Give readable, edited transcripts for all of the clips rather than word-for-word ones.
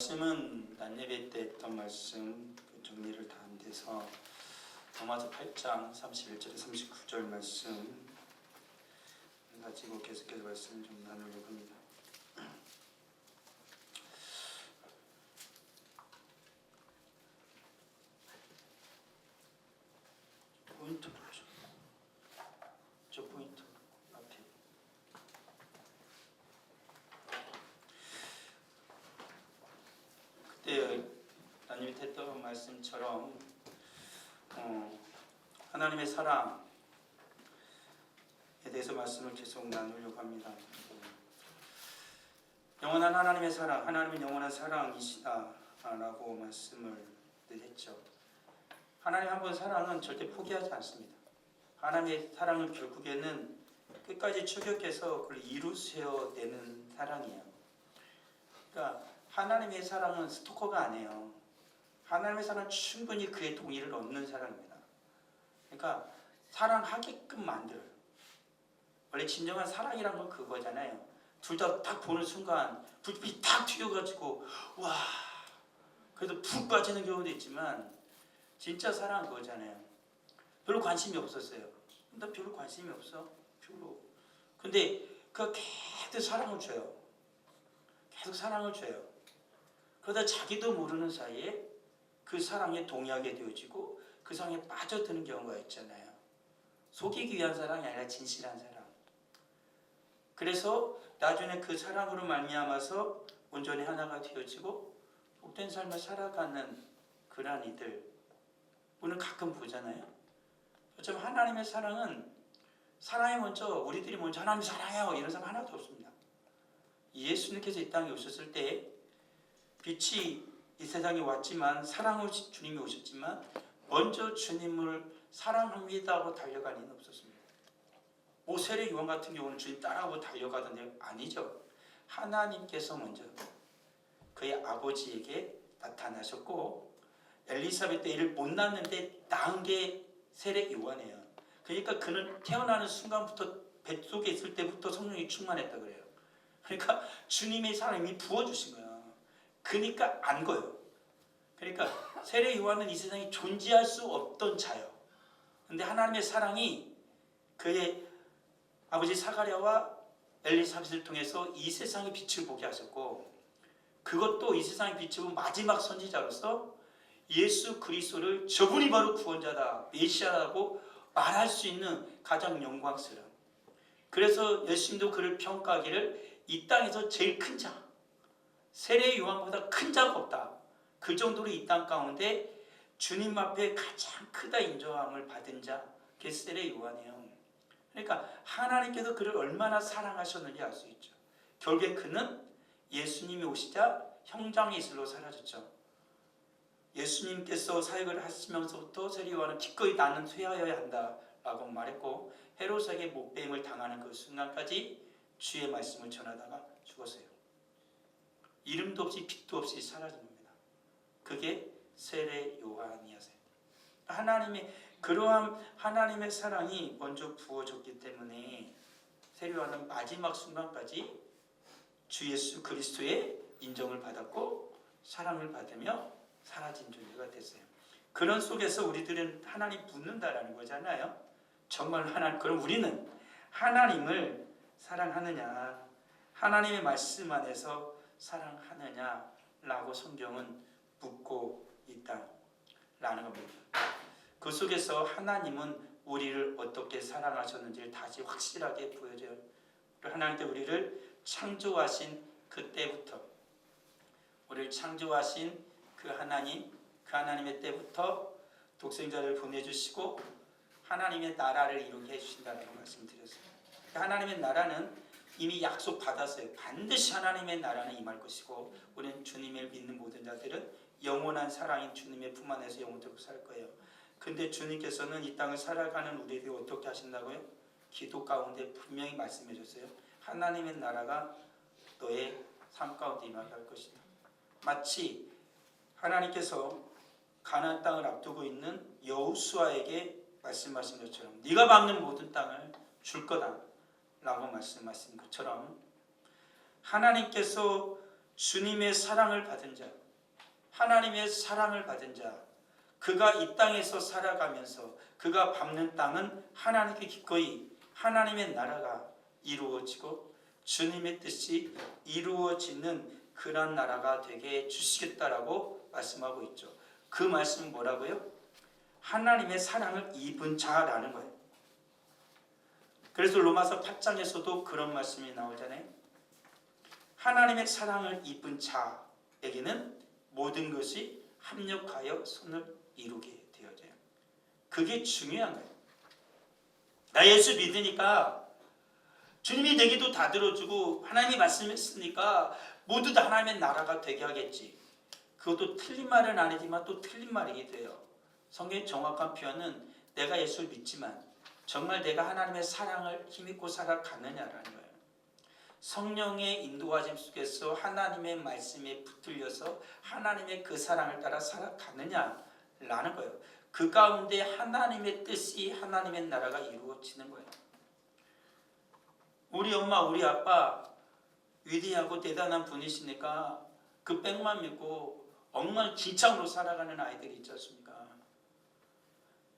말씀은 낮예배 때 했던 말씀 정리를 다 한 데서 로마서 8장 31절에 39절 말씀 가지고 계속해서 말씀을 좀 나누려고 합니다. 포인트 보죠. 저 포인트 앞에 그때 낮예배 때 했던 말씀처럼 하나님의 사랑에 대해서 말씀을 계속 나누려고 합니다. 영원한 하나님의 사랑, 하나님은 영원한 사랑이시다라고 말씀을 했죠. 하나님 한 번 사랑은 절대 포기하지 않습니다. 하나님의 사랑은 결국에는 끝까지 추격해서 그걸 이루세워내는 사랑이에요. 그러니까 하나님의 사랑은 스토커가 아니에요. 하나님의 사랑은 충분히 그의 동의를 얻는 사랑입니다. 그러니까 사랑하게끔 만들어요. 원래 진정한 사랑이란 건 그거잖아요. 둘 다 딱 보는 순간 불빛이 딱 튀어가지고 와 그래도 푹 빠지는 경우도 있지만 진짜 사랑은 그거잖아요. 별로 관심이 없었어요. 나 별로 관심이 없어. 별로. 근데 그 계속 사랑을 줘요. 계속 사랑을 줘요. 그러다 자기도 모르는 사이에 그 사랑에 동의하게 되어지고 그 사랑에 빠져드는 경우가 있잖아요. 속이기 위한 사랑이 아니라 진실한 사랑. 그래서 나중에 그 사랑으로 말미암아서 온전히 하나가 되어지고 복된 삶을 살아가는 그러한 이들 우리는 가끔 보잖아요. 어쩌면 하나님의 사랑은 사랑이 먼저 우리들이 먼저 하나님 사랑해요 이런 사람 하나도 없습니다. 예수님께서 이 땅에 오셨을 때 빛이 이 세상에 왔지만 사랑으로 주님이 오셨지만 먼저 주님을 사랑합니다 하고 달려간 이는 없었습니다. 세례 요한 같은 경우는 주님 따라하고 달려가던데 아니죠. 하나님께서 먼저 그의 아버지에게 나타나셨고 엘리사벳 때를 못 낳는데 낳은 게 세례 요한이에요. 그러니까 그는 태어나는 순간부터 뱃속에 있을 때부터 성령이 충만했다 그래요. 그러니까 주님의 사랑이 부어주신 거예요. 그러니까 안 거예요. 그러니까 세례 요한은 이 세상에 존재할 수 없던 자예요. 근데 하나님의 사랑이 그의 아버지 사가랴와 엘리사벳을 통해서 이 세상의 빛을 보게 하셨고 그것도 이 세상의 빛을 본 마지막 선지자로서 예수 그리스도를 저분이 바로 구원자다, 메시아라고 말할 수 있는 가장 영광스러운. 그래서 예수님도 그를 평가하기를 이 땅에서 제일 큰 자, 세례 요한보다 큰 자가 없다. 그 정도로 이 땅 가운데 주님 앞에 가장 크다 인정함을 받은 자, 그게 세례 요한이에요. 그러니까 하나님께서 그를 얼마나 사랑하셨는지 알 수 있죠. 결국에 그는 예수님이 오시자 형장의 이슬로 사라졌죠. 예수님께서 사역을 하시면서부터 세례 요한은 기꺼이 나는 쇠하여야 한다라고 말했고 헤롯에게 못배임을 당하는 그 순간까지 주의 말씀을 전하다가 죽었어요. 이름도 없이 빛도 없이 사라진 겁니다. 그게 세례 요한이었어요. 그러한 하나님의 사랑이 먼저 부어졌기 때문에 세례 요한은 마지막 순간까지 주 예수 그리스도의 인정을 받았고 사랑을 받으며 사라진 존재가 됐어요. 그런 속에서 우리들은 하나님 묻는다라는 거잖아요. 정말 그럼 우리는 하나님을 사랑하느냐, 하나님의 말씀 안에서 사랑하느냐라고 성경은 묻고 있다라는 겁니다. 그 속에서 하나님은 우리를 어떻게 사랑하셨는지를 다시 확실하게 보여줘요. 하나님께 우리를 창조하신 그때부터 우리를 창조하신 그 하나님의 때부터 독생자를 보내주시고 하나님의 나라를 이루게 해주신다라고 말씀드렸어요. 하나님의 나라는 이미 약속받았어요. 반드시 하나님의 나라는 임할 것이고 우리는 주님을 믿는 모든 자들은 영원한 사랑인 주님의 품 안에서 영원토록 살 거예요. 근데 주님께서는 이 땅을 살아가는 우리에게 어떻게 하신다고요? 기도 가운데 분명히 말씀해 줬어요. 하나님의 나라가 너의 삶 가운데 임하게 할 것이다. 마치 하나님께서 가나안 땅을 앞두고 있는 여호수아에게 말씀하신 것처럼 네가 밟는 모든 땅을 줄 거다 라고 말씀하신 것처럼 하나님께서 주님의 사랑을 받은 자, 하나님의 사랑을 받은 자, 그가 이 땅에서 살아가면서 그가 밟는 땅은 하나님께 기꺼이 하나님의 나라가 이루어지고 주님의 뜻이 이루어지는 그런 나라가 되게 주시겠다라고 말씀하고 있죠. 그 말씀은 뭐라고요? 하나님의 사랑을 입은 자라는 거예요. 그래서 로마서 8장에서도 그런 말씀이 나오잖아요. 하나님의 사랑을 입은 자에게는 모든 것이 합력하여 선을 이루게 되어져요. 그게 중요한 거예요. 나 예수 믿으니까 주님이 내 기도 다 들어주고 하나님이 말씀했으니까 모두 다 하나님의 나라가 되게 하겠지. 그것도 틀린 말은 아니지만 또 틀린 말이기도 해요. 성경의 정확한 표현은 내가 예수를 믿지만 정말 내가 하나님의 사랑을 힘입고 살아가느냐라는 거예요. 성령의 인도하심 속에서 하나님의 말씀에 붙들려서 하나님의 그 사랑을 따라 살아가느냐라는 거예요. 그 가운데 하나님의 뜻이 하나님의 나라가 이루어지는 거예요. 우리 엄마 우리 아빠 위대하고 대단한 분이시니까 그 백만 믿고 엉망진창으로 살아가는 아이들이 있지 않습니까?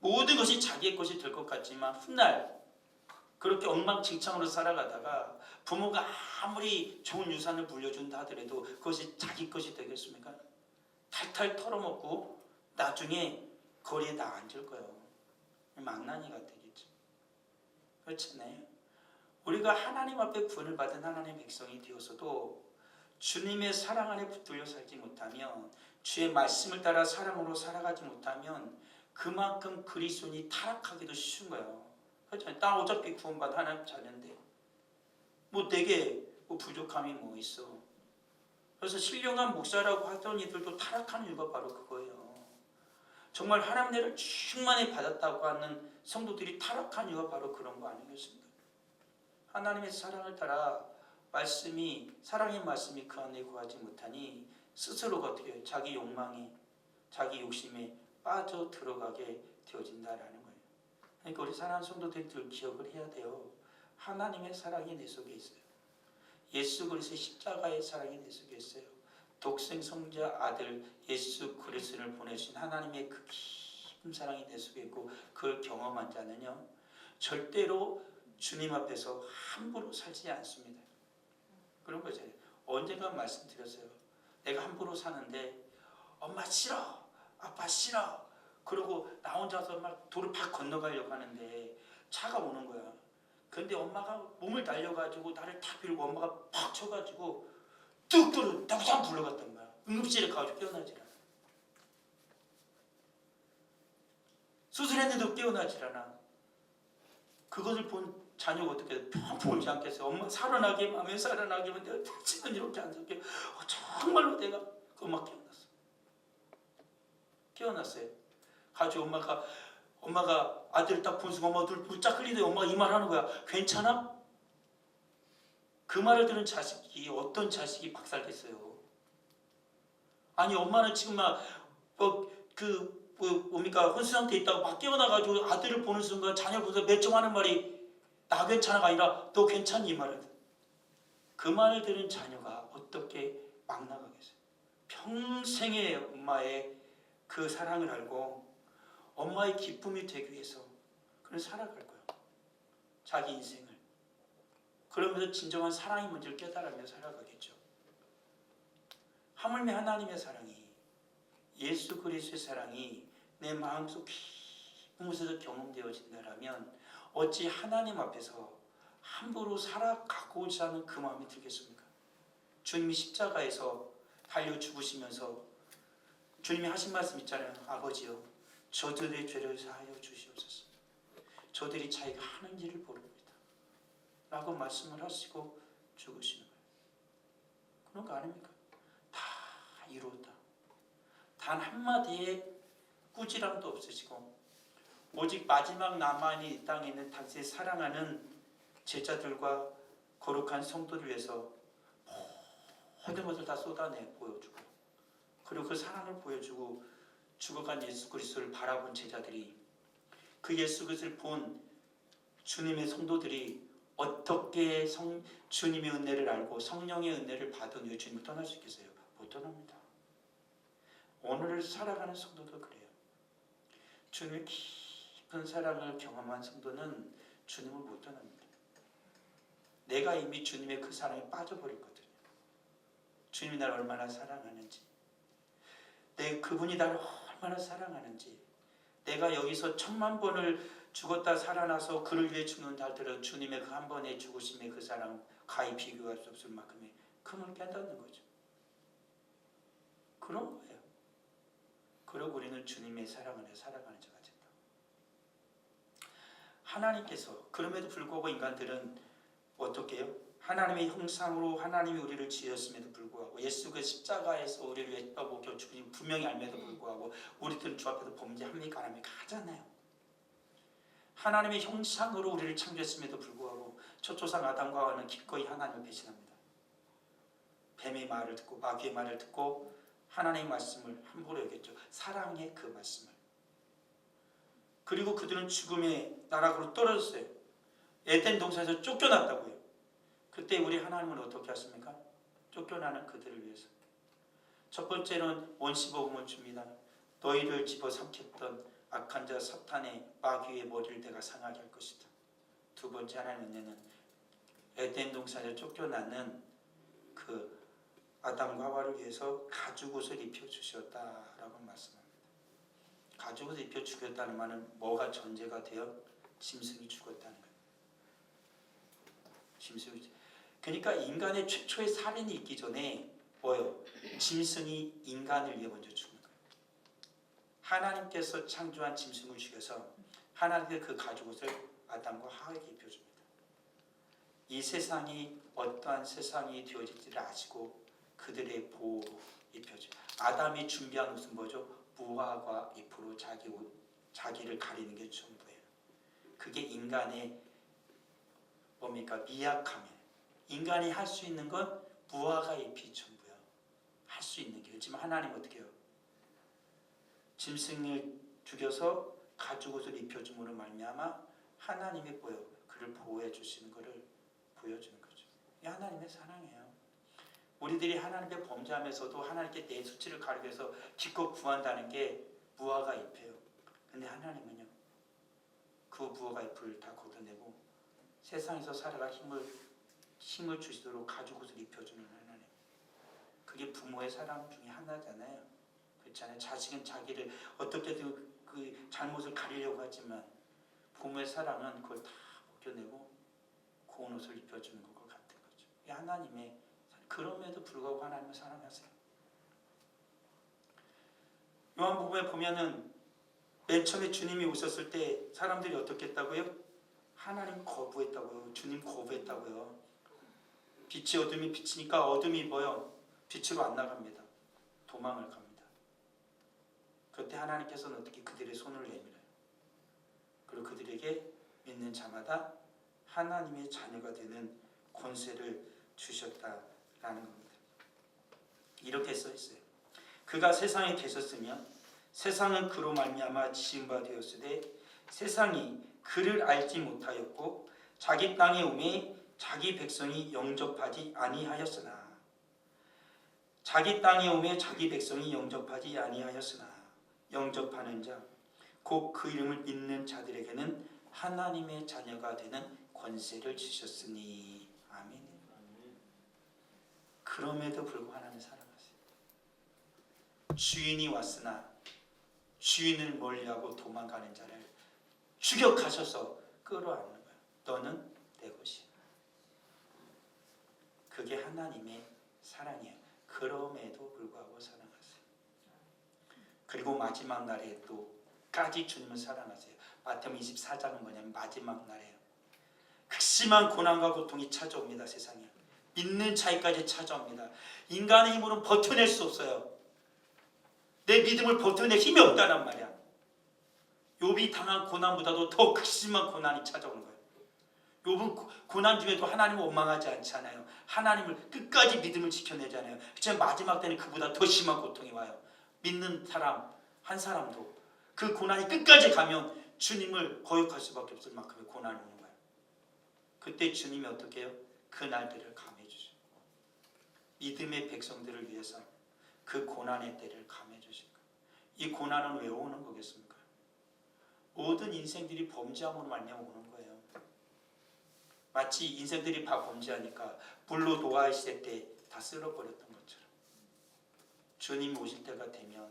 모든 것이 자기의 것이 될 것 같지만 훗날 그렇게 엉망진창으로 살아가다가 부모가 아무리 좋은 유산을 물려준다 하더라도 그것이 자기 것이 되겠습니까? 탈탈 털어먹고 나중에 거리에 다 앉을 거예요. 망나니가 되겠죠. 그렇잖아요. 우리가 하나님 앞에 구원을 받은 하나님의 백성이 되어서도 주님의 사랑 안에 붙들려 살지 못하면, 주의 말씀을 따라 사랑으로 살아가지 못하면 그만큼 그리스도인이 타락하기도 쉬운 거예요. 그렇잖아요. 나 어차피 구원받은 하나님 자녀인데 뭐 내게 뭐 부족함이 뭐 있어. 그래서 신령한 목사라고 하던 이들도 타락하는 이유가 바로 그거예요. 정말 하나님 나라를 충만히 받았다고 하는 성도들이 타락한 이유가 바로 그런 거 아니겠습니까? 하나님의 사랑을 따라 사랑의 말씀이 그 안에 구하지 못하니 스스로가 어떻게 해요? 자기 욕망에, 자기 욕심에 빠져 들어가게 되어진다라는 거예요. 그러니까 우리 사랑하는 성도들이 늘 기억을 해야 돼요. 하나님의 사랑이 내 속에 있어요. 예수 그리스도의 십자가의 사랑이 내 속에 있어요. 독생 성자 아들 예수 그리스도를 보내신 하나님의 그 깊은 사랑이 내 속에 있고, 그걸 경험한 자는요 절대로 주님 앞에서 함부로 살지 않습니다. 그런 거죠. 언젠가 말씀드렸어요. 내가 함부로 사는데 엄마 싫어, 아빠 싫어, 그러고 나 혼자서 막 도를 팍 건너가려고 하는데 차가 오는 거야. 그런데 엄마가 몸을 날려가지고 나를 탁 밀고 엄마가 팍 쳐가지고 뚝 떨어 딱 불러갔단 말이야. 응급실에 가가지고 깨어나질 않아. 수술했는데도 깨어나질 않아. 그것을 본 자녀가 어떻게 해? 평생 울지 않겠어요. 엄마 살아나게 하면 살아나게 하면 내가 다시는 이렇게 안 살게. 정말로 내가 그 엄마 깨어났어요. 가지고 엄마가 아들을 딱 본 순간 엄마가 물짝 흘리더니 엄마가 이 말 하는 거야. 괜찮아? 그 말을 들은 자식이, 어떤 자식이 박살됐어요. 아니 엄마는 지금 막 뭡니까 혼수 상태에 있다고 막 깨어나가지고 아들을 보는 순간 자녀 보면서 맺정하는 말이 나 괜찮아가 아니라 너 괜찮니? 이 말을. 그 말을 들은 자녀가 어떻게 막 나가겠어요. 평생의 엄마의 그 사랑을 알고 엄마의 기쁨이 되기 위해서 그는 살아갈 거예요. 자기 인생을. 그러면서 진정한 사랑이 뭔지를 깨달으며 살아가겠죠. 하물며 하나님의 사랑이, 예수 그리스도의 사랑이 내 마음속 깊은 곳에서 경험되어진다면 어찌 하나님 앞에서 함부로 살아가고자 하는 그 마음이 들겠습니까? 주님이 십자가에서 달려 죽으시면서 주님이 하신 말씀 있잖아요. 아버지요, 저들의 죄를 사하여 주시옵소서. 저들이 자기가 하는 일을 모릅니다 라고 말씀을 하시고 죽으시는 거예요. 그런 거 아닙니까? 다 이루었다. 단 한마디의 꾸지람도 없으시고 오직 마지막 남아있는 이 땅에 있는 당신의 사랑하는 제자들과 거룩한 성도를 위해서 모든 것을 다 쏟아내 보여주고, 그리고 그 사랑을 보여주고 죽어간 예수 그리스도를 바라본 제자들이, 그 예수 그리스도를 본 주님의 성도들이 어떻게 주님의 은혜를 알고 성령의 은혜를 받은 후에 주님을 떠날 수 있겠어요? 못 떠납니다. 오늘을 살아가는 성도도 그래요. 주님의 깊은 사랑을 경험한 성도는 주님을 못 떠납니다. 내가 이미 주님의 그 사랑에 빠져버렸거든요. 주님이 나를 얼마나 사랑하는지, 그분이 나를 얼마나 사랑하는지, 내가 여기서 1000만 번을 죽었다 살아나서 그를 위해 죽는다 할지라도 주님의 그 한 번의 죽으심의 그 사랑 가히 비교할 수 없을 만큼의 그걸 깨닫는 거죠. 그런 거예요. 그러고 우리는 주님의 사랑 안에 살아가는 자가 된다. 하나님께서 그럼에도 불구하고 인간들은 어떻게 해요? 하나님의 형상으로 하나님이 우리를 지었음에도 불구하고 예수 그 십자가에서 우리를 위해 떠보고 죽으신 분명히 알면도 불구하고 우리들은 주 앞에서 범죄합니까? 안 합니까? 하잖아요. 하나님의 형상으로 우리를 창조했음에도 불구하고 첫 조상 아담과 하와는 기꺼이 하나님을 배신합니다. 뱀의 말을 듣고 마귀의 말을 듣고 하나님의 말씀을 함부로 여겼죠. 사랑의 그 말씀을. 그리고 그들은 죽음의 나락으로 떨어졌어요. 에덴 동산에서 쫓겨났다고요. 그때 우리 하나님은 어떻게 하십니까? 쫓겨나는 그들을 위해서 첫 번째는 원시복음을 줍니다. 너희를 집어삼켰던 악한 자 사탄의 마귀의 머리를 내가 상하게 할 것이다. 두 번째 하나님의 은혜는 에덴 동산에서 쫓겨나는 그 아담과 하와를 위해서 가죽옷을 입혀주셨다라고 말씀합니다. 가죽옷을 입혀주셨다는 말은 뭐가 전제가 되어? 짐승이 죽었다는 거예요. 짐승이. 그러니까 인간의 최초의 살인이 있기 전에 뭐요? 짐승이 인간을 위해 먼저 죽는 거예요. 하나님께서 창조한 짐승을 죽여서 하나님의 그 가죽옷을 아담과 하와에게 입혀줍니다. 이 세상이 어떠한 세상이 되어질지를 아시고 그들의 보호로 입혀줘요. 아담이 준비한 옷은 뭐죠? 무화과 잎으로 자기를 가리는 게 전부예요. 그게 인간의 뭡니까? 미약함이에요. 인간이 할 수 있는 건 무화과 잎이 전부야. 할 수 있는 게. 그렇지만 하나님 어떻게 해요? 짐승을 죽여서 가죽옷을 입혀줌으로 말미암아 하나님이 뭐예요? 그를 보호해 주시는 것을 보여주는 거죠. 이게 하나님의 사랑이에요. 우리들이 하나님께 범죄하면서도 하나님께 내 수치를 가리켜서 기껏 구한다는 게 무화과 잎이에요. 근데 하나님은요, 그 무화과 잎을 다 걷어내고 세상에서 살아갈 힘을 주시도록 가죽옷을 입혀주는 하나님. 그게 부모의 사랑 중에 하나잖아요. 그렇잖아요. 자식은 자기를 어떻게든 그 잘못을 가리려고 하지만 부모의 사랑은 그걸 다 벗겨내고 고운 옷을 입혀주는 것과 같은 거죠. 이 하나님의, 그럼에도 불구하고 하나님을 사랑하세요. 요한복음에 보면은 맨 처음에 주님이 오셨을 때 사람들이 어떻게 했다고요? 하나님 거부했다고요. 주님 거부했다고요. 빛이 어둠이 비치니까 어둠이 뭐요? 빛으로 안 나갑니다. 도망을 갑니다. 그때 하나님께서는 어떻게 그들의 손을 내밀어요. 그리고 그들에게 믿는 자마다 하나님의 자녀가 되는 권세를 주셨다라는 겁니다. 이렇게 써 있어요. 그가 세상에 계셨으면 세상은 그로 말미암아 지은 바 되었으되 세상이 그를 알지 못하였고 자기 땅에 오매 자기 백성이 영접하지 아니하였으나 자기 땅에 오매 자기 백성이 영접하지 아니하였으나 영접하는 자 곧 그 이름을 믿는 자들에게는 하나님의 자녀가 되는 권세를 주셨으니. 아멘. 그럼에도 불구하고 하나님을 사랑하세요. 주인이 왔으나 주인을 멀리하고 도망가는 자를 추격하셔서 끌어안는 거예요. 너는 내 것이야. 그게 하나님의 사랑이에요. 그럼에도 불구하고 사랑하세요. 그리고 마지막 날에 또까지 주님을 사랑하세요. 마태복음 24장은 뭐냐면 마지막 날에요. 극심한 고난과 고통이 찾아옵니다. 세상에. 믿는 자에까지 찾아옵니다. 인간의 힘으로는 버텨낼 수 없어요. 내 믿음을 버텨낼 힘이 없다란 말이야. 욥이 당한 고난보다도 더 극심한 고난이 찾아오는 거예요. 욥은 고난 중에도 하나님을 원망하지 않잖아요. 하나님을 끝까지 믿음을 지켜내잖아요. 그렇지만 마지막 때는 그보다 더 심한 고통이 와요. 믿는 사람 한 사람도 그 고난이 끝까지 가면 주님을 거역할 수밖에 없을 만큼의 고난이 오는 거예요. 그때 주님이 어떻게 해요? 그 날들을 감해 주시고 믿음의 백성들을 위해서 그 고난의 때를 감해 주실 거예요. 이 고난은 왜 오는 거겠습니까? 모든 인생들이 범죄함으로 말미암아 오는 거예요. 마치 인생들이 다 범죄하니까 불로 노아의 때 다 쓸어버렸던 것처럼 주님 오실 때가 되면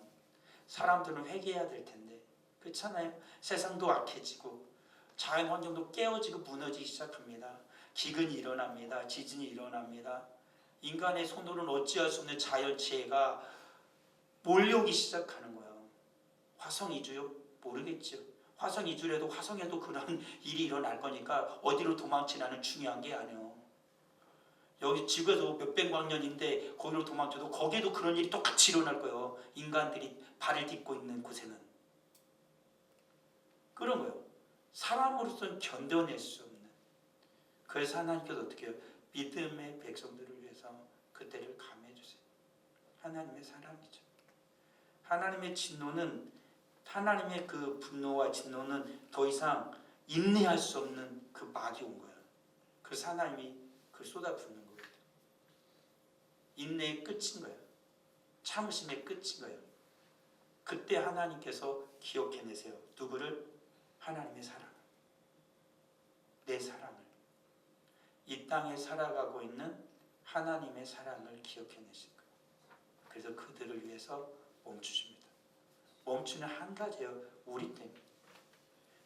사람들은 회개해야 될 텐데 그렇잖아요. 세상도 악해지고 자연 환경도 깨어지고 무너지기 시작합니다. 기근이 일어납니다. 지진이 일어납니다. 인간의 손으로는 어찌할 수 없는 자연재해가 몰려오기 시작하는 거예요. 화성 이주요? 모르겠죠. 화성 이주라도 화성에도 그런 일이 일어날 거니까 어디로 도망치냐는 중요한 게 아니에요. 여기 지구에서 몇백만 년인데 거기로 도망쳐도 거기에도 그런 일이 똑같이 일어날 거예요. 인간들이 발을 딛고 있는 곳에는. 그런 거예요. 사람으로서는 견뎌낼 수 없는. 그래서 하나님께서 어떻게 해요? 믿음의 백성들을 위해서 그때를 감해 주세요. 하나님의 사랑이죠. 하나님의 진노는 하나님의 그 분노와 진노는 더 이상 인내할 수 없는 그 막이 온 거예요. 그래서 하나님이 그걸 쏟아붓는 거예요. 인내의 끝인 거예요. 참으심의 끝인 거예요. 그때 하나님께서 기억해내세요. 누구를? 하나님의 사랑. 내 사랑을. 이 땅에 살아가고 있는 하나님의 사랑을 기억해내실 거예요. 그래서 그들을 위해서 멈추십니다. 멈추는 한 가지예요. 우리 때문에.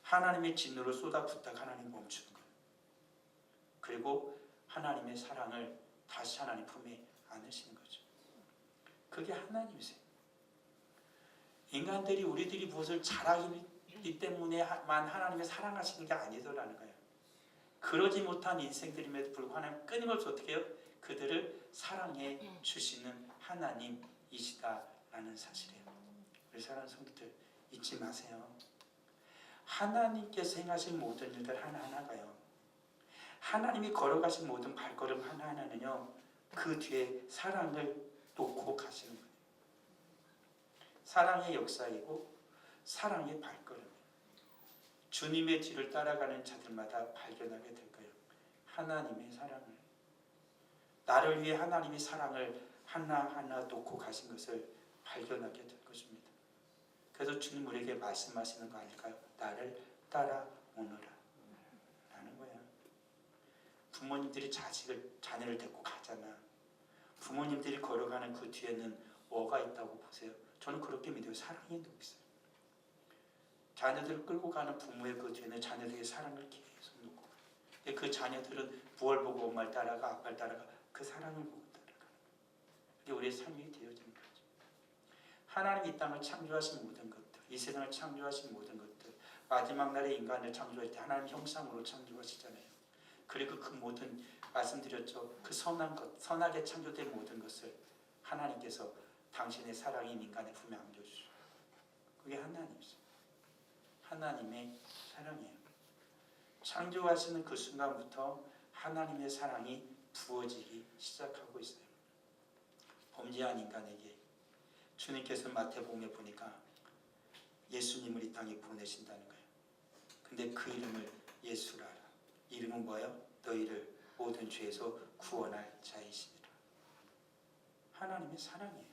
하나님의 진노를 쏟아붓다가 하나님 멈추는 거예요. 그리고 하나님의 사랑을 다시 하나님 품에 안으시는 거죠. 그게 하나님이세요. 인간들이 우리들이 무엇을 잘하기 때문에만 하나님의 사랑하시는 게 아니더라는 거예요. 그러지 못한 인생들임에도 불구하고 하나님 끊임없이 어떻게 해요? 그들을 사랑해 주시는 하나님이시다라는 사실이에요. 우리 사랑하는 성도들 잊지 마세요. 하나님께서 행하신 모든 일들 하나하나가요. 하나님이 걸어가신 모든 발걸음 하나하나는요. 그 뒤에 사랑을 놓고 가시는 거예요. 사랑의 역사이고 사랑의 발걸음. 주님의 뒤를 따라가는 자들마다 발견하게 될 거예요. 하나님의 사랑을. 나를 위해 하나님의 사랑을 하나하나 놓고 가신 것을 발견하게 될 것입니다. 그래서 주님 우리에게 말씀하시는 거 아닐까요? 나를 따라오너라 라는 거예요. 부모님들이 자녀를 데리고 가잖아. 부모님들이 걸어가는 그 뒤에는 뭐가 있다고 보세요? 저는 그렇게 믿어요. 사랑이 있어요. 자녀들을 끌고 가는 부모의 그 뒤에는 자녀들의 사랑을 계속 놓고 가요. 그 자녀들은 무엇을 보고 엄마를 따라가 아빠를 따라가? 그 사랑을 보고 따라가는 거예요. 그게 우리의 삶이 되어지는 거죠. 하나님 이 땅을 창조하신 모든 것들, 이 세상을 창조하신 모든 것들, 마지막 날에 인간을 창조할 때 하나님 형상으로 창조하시잖아요. 그리고 그 모든 말씀드렸죠. 그 선한 것, 선하게 창조된 모든 것을 하나님께서 당신의 사랑인 인간의 품에 안겨주시고 그게 하나님이죠. 하나님의 사랑이에요. 창조하시는 그 순간부터 하나님의 사랑이 부어지기 시작하고 있어요. 범죄한 인간에게 주님께서 마태복음에 보니까 예수님을 이 땅에 보내신다는 거예요. 근데 그 이름을 예수라 하라. 이름은 뭐예요? 너희를 모든 죄에서 구원할 자이시니라. 하나님의 사랑이에요.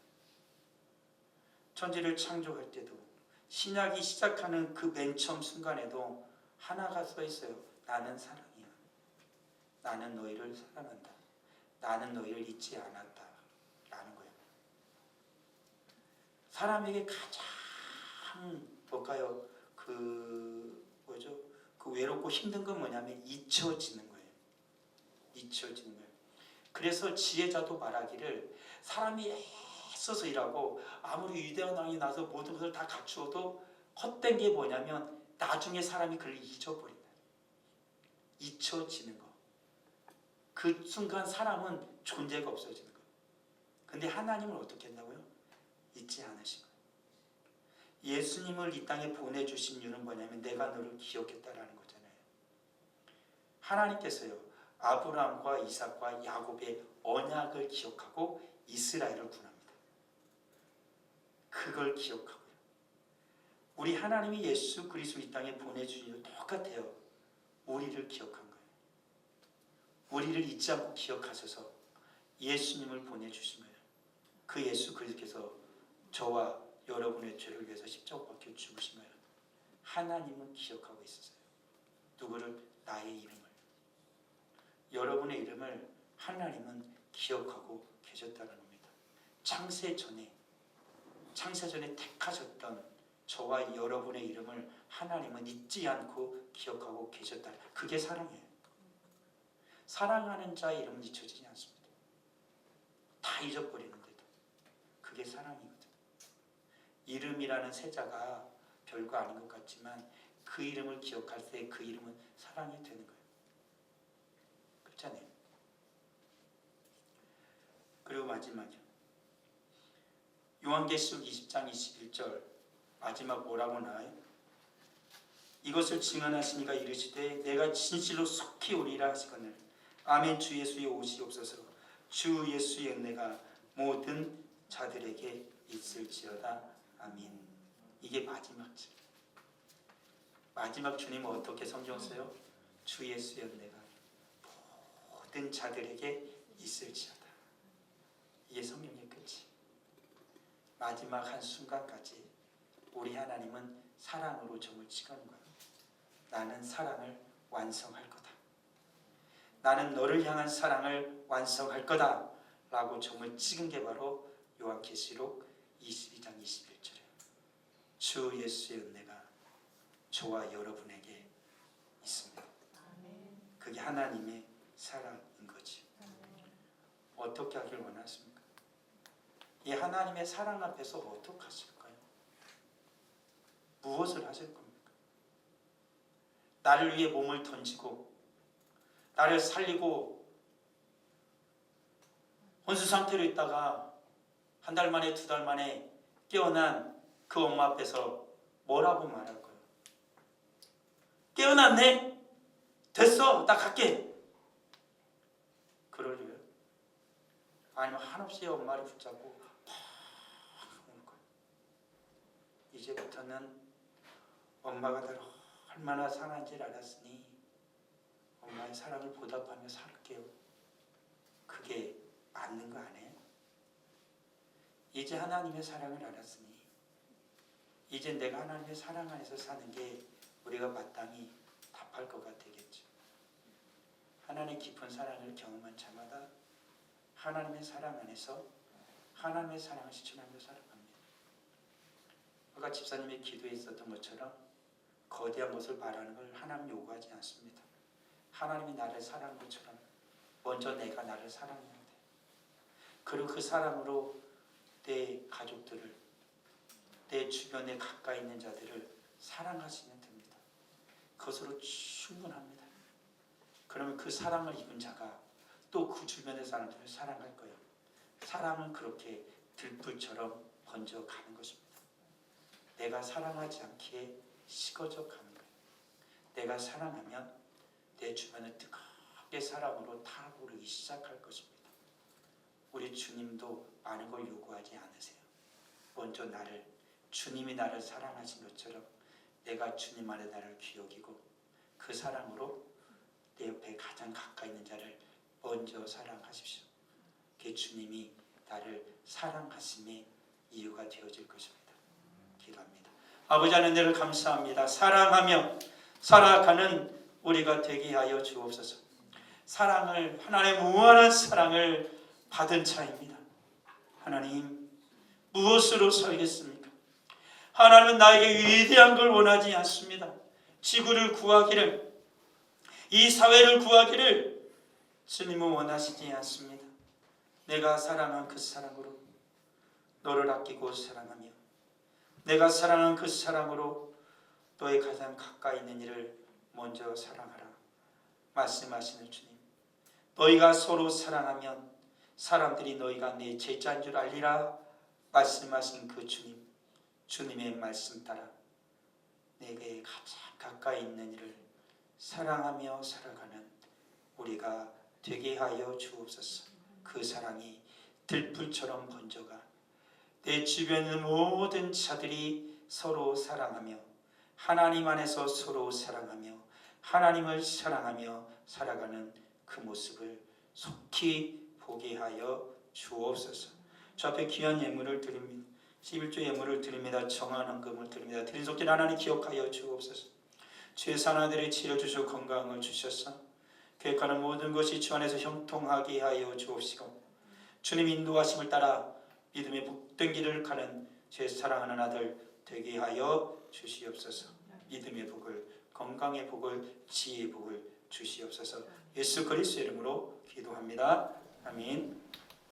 천지를 창조할 때도 신약이 시작하는 그 맨 처음 순간에도 하나가 써 있어요. 나는 사랑이야. 나는 너희를 사랑한다. 나는 너희를 잊지 않았다. 라는 거예요. 사람에게 가장 뭘까요? 그 외롭고 힘든 건 뭐냐면 잊혀지는 거예요. 잊혀지는 거예요. 그래서 지혜자도 말하기를 사람이 애써서 일하고 아무리 위대한 왕이 나서 모든 것을 다 갖추어도 헛된 게 뭐냐면 나중에 사람이 그걸 잊어버린다. 잊혀지는 거. 그 순간 사람은 존재가 없어지는 거예요. 근데 하나님은 어떻게 한다고요? 잊지 않으신 거예요. 예수님을 이 땅에 보내주신 이유는 뭐냐면 내가 너를 기억했다라는 거잖아요. 하나님께서요. 아브라함과 이삭과 야곱의 언약을 기억하고 이스라엘을 구합니다. 그걸 기억하고요. 우리 하나님이 예수 그리스도 이 땅에 보내주신 이유 똑같아요. 우리를 기억한 거예요. 우리를 잊지 않고 기억하셔서 예수님을 보내주신 거예요. 그 예수 그리스도께서 저와 여러분의 죄를 위해서 십자가 박혀 죽으신 거예요. 하나님은 기억하고 있었어요. 누구를? 나의 이름을. 여러분의 이름을 하나님은 기억하고 계셨다는 겁니다. 창세 전에 택하셨던 저와 여러분의 이름을 하나님은 잊지 않고 기억하고 계셨다. 그게 사랑이에요. 사랑하는 자의 이름은 잊혀지지 않습니다. 다 잊어버리는데도 그게 사랑이거든요. 이름이라는 세자가 별거 아닌 것 같지만 그 이름을 기억할 때 그 이름은 사랑이 되는 거예요. 그렇잖아요. 그리고 마지막이요. 요한계시록 20장 21절 마지막 뭐라고 나와요? 이것을 증언하시니가 이르시되 내가 진실로 속히 오리라 하시거늘 아멘. 주 예수의 오시옵소서. 주 예수의 은혜가 모든 자들에게 있을지어다. 아멘. 이게 마지막 절. 마지막 주님은 어떻게 성경 써요? 주 예수의 은혜가 모든 자들에게 있을지어다. 이게 성경의 끝이. 마지막 한 순간까지 우리 하나님은 사랑으로 점을 찍은 거예요. 나는 사랑을 완성할 거다. 나는 너를 향한 사랑을 완성할 거다 라고 점을 찍은 게 바로 요한계시록 22장 21절이에요. 주 예수의 은혜가 저와 여러분에게 있습니다. 그게 하나님의 사랑인 거지. 어떻게 하길 원하십니까? 이 하나님의 사랑 앞에서 어떻게 하실까요? 무엇을 하실 겁니까? 나를 위해 몸을 던지고 나를 살리고 혼수 상태로 있다가 한 달 만에 두 달 만에 깨어난 그 엄마 앞에서 뭐라고 말할 거예요? 깨어났네? 됐어, 나 갈게. 그러려요? 아니면 한없이 엄마를 붙잡고 팍 우는 거예요. 이제부터는 엄마가 나를 얼마나 사랑한지를 알았으니 엄마의 사랑을 보답하며 살게요. 그게 맞는 거 아니에요? 이제 하나님의 사랑을 알았으니 이제 내가 하나님의 사랑 안에서 사는 게 우리가 마땅히 답할 것가 되겠죠. 하나님의 깊은 사랑을 경험한 자마다 하나님의 사랑 안에서 하나님의 사랑을 실천하며 살아갑니다. 아까 집사님의 기도에 있었던 것처럼 거대한 것을 바라는 걸 하나님 요구하지 않습니다. 하나님이 나를 사랑한 것처럼 먼저 내가 나를 사랑해야 돼. 그리고 그 사랑으로 내 가족들을, 내 주변에 가까이 있는 자들을 사랑하시면 됩니다. 그것으로 충분합니다. 그러면 그 사랑을 입은 자가 또 그 주변의 사람들을 사랑할 거예요. 사랑은 그렇게 들불처럼 번져가는 것입니다. 내가 사랑하지 않기에 식어져 가는 거예요. 내가 사랑하면 내 주변을 뜨겁게 사랑으로 타오르기 시작할 것입니다. 우리 주님도 많은 걸 요구하지 않으세요. 먼저 주님이 나를 사랑하신 것처럼 내가 주님 안에 나를 귀여기고 그 사랑으로 내 옆에 가장 가까이 있는 자를 먼저 사랑하십시오. 그게 주님이 나를 사랑하심의 이유가 되어질 것입니다. 기도합니다. 아버지 하나님을 감사합니다. 사랑하며 살아가는 우리가 되게 하여 주옵소서. 사랑을, 하나님의 무한한 사랑을 받은 자입니다. 하나님, 무엇으로 살겠습니까? 하나님은 나에게 위대한 걸 원하지 않습니다. 지구를 구하기를, 이 사회를 구하기를 주님은 원하시지 않습니다. 내가 사랑한 그 사랑으로 너를 아끼고 사랑하며 내가 사랑한 그 사랑으로 너의 가장 가까이 있는 이를 먼저 사랑하라 말씀하시는 주님, 너희가 서로 사랑하면 사람들이 너희가 내 제자인 줄 알리라 말씀하신 그 주님, 주님의 말씀 따라 내게 가장 가까이 있는 이를 사랑하며 살아가는 우리가 되게 하여 주옵소서. 그 사랑이 들불처럼 번져가 내 주변에 있는 모든 자들이 서로 사랑하며 하나님 안에서 서로 사랑하며 하나님을 사랑하며 살아가는 그 모습을 속히 보게 하여 주옵소서. 저 앞에 귀한 예물을 드립니다. 11조 예물을 드립니다. 정한 헌금을 드립니다. 드린 속된 하나님 기억하여 주옵소서. 주의 사나들이 치료주시고 건강을 주셔서 계획하는 모든 것이 주 안에서 형통하게 하여 주옵시고 주님 인도하심을 따라 믿음의 복된 길을 가는 제 사랑하는 아들 되게 하여 주시옵소서. 믿음의 복을, 건강의 복을, 지혜의 복을 주시옵소서. 예수 그리스도 이름으로 기도합니다. 아멘.